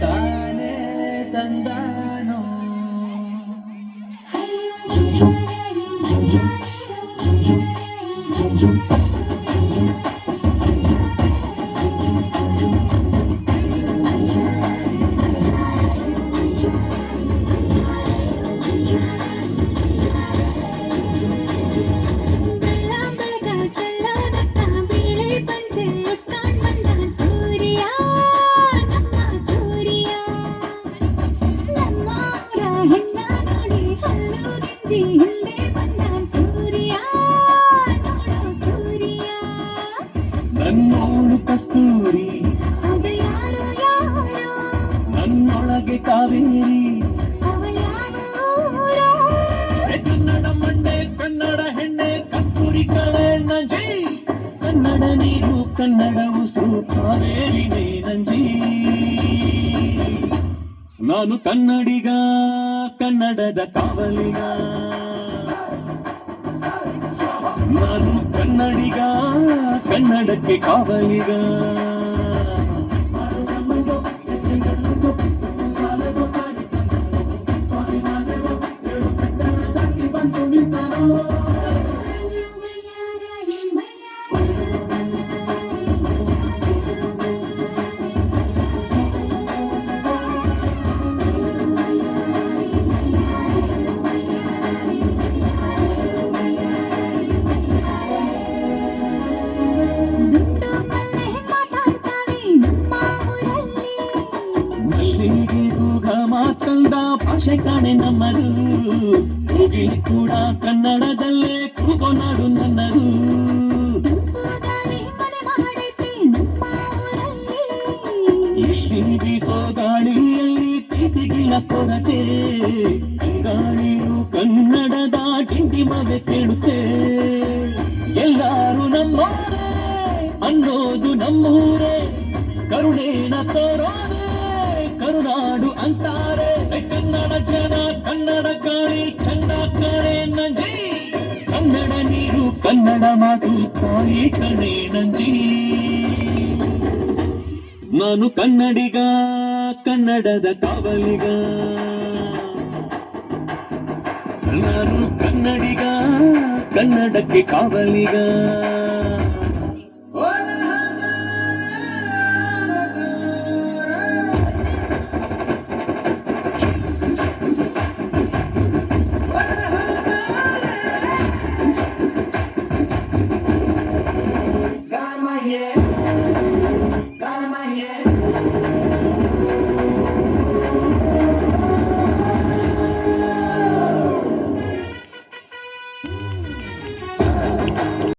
ತಾನೇ ತಂದಾನೋ ನನ್ನೋಳು ಕಸ್ತೂರಿ ನನ್ನೊಳಗೆ ಕಾವೇರಿ ಕನ್ನಡ ಮಂಡೆ ಕನ್ನಡ ಹೆಣ್ಣೆ ಕಸ್ತೂರಿ ಕಳೆ ನಂಜಿ ಕನ್ನಡ ನೀರು ಕನ್ನಡ ಉಸಿರು ಕಾವೇರಿನೇ ನಂಜಿ ನಾನು ಕನ್ನಡಿಗ ಕನ್ನಡದ ಕಾವಲಿಗ ನಾನು ಕನ್ನಡಿಗ ಕನ್ನಡಕ್ಕೆ ಕಾವಲಿಗ ಮಾತಂದ ಭಾಷೆ ಕಾಣೆ ನಮ್ಮದು ಹೋಗಿಲಿ ಕೂಡ ಕನ್ನಡದಲ್ಲೇ ಕೂಗೋನಾಡು ನನ್ನದು ಇಲ್ಲಿ ಬೀಸೋ ಗಾಳಿಯಲ್ಲಿ ಪ್ರೀತಿಗಿಲ್ಲ ಕೊರತೆ ಗಾಳಿಯು ಕನ್ನಡದ ಟಿಂಟಿಮವೆ ಕೇಳುತ್ತೆ ಎಲ್ಲಾರು ನಮ್ಮೋರೇ ಅನ್ನೋದು ನಮ್ಮೂರೇ ಕರುಣೇನ ತೋರೋರೆ ಕರುನಾಡು ಅಂತಾರೆ ಕನ್ನಡ ಜನ ಕನ್ನಡ ಗಾಳಿ ಚಂದ ಕರೆ ನಂಜಿ ಕನ್ನಡ ನೀರು ಕನ್ನಡ ಮಾತು ತಾಯಿ ಕರೆ ನಂಜಿ ನಾನು ಕನ್ನಡಿಗ ಕನ್ನಡದ ಕಾವಲಿಗ ನಾನು ಕನ್ನಡಿಗ ಕನ್ನಡಕ್ಕೆ ಕಾವಲಿಗ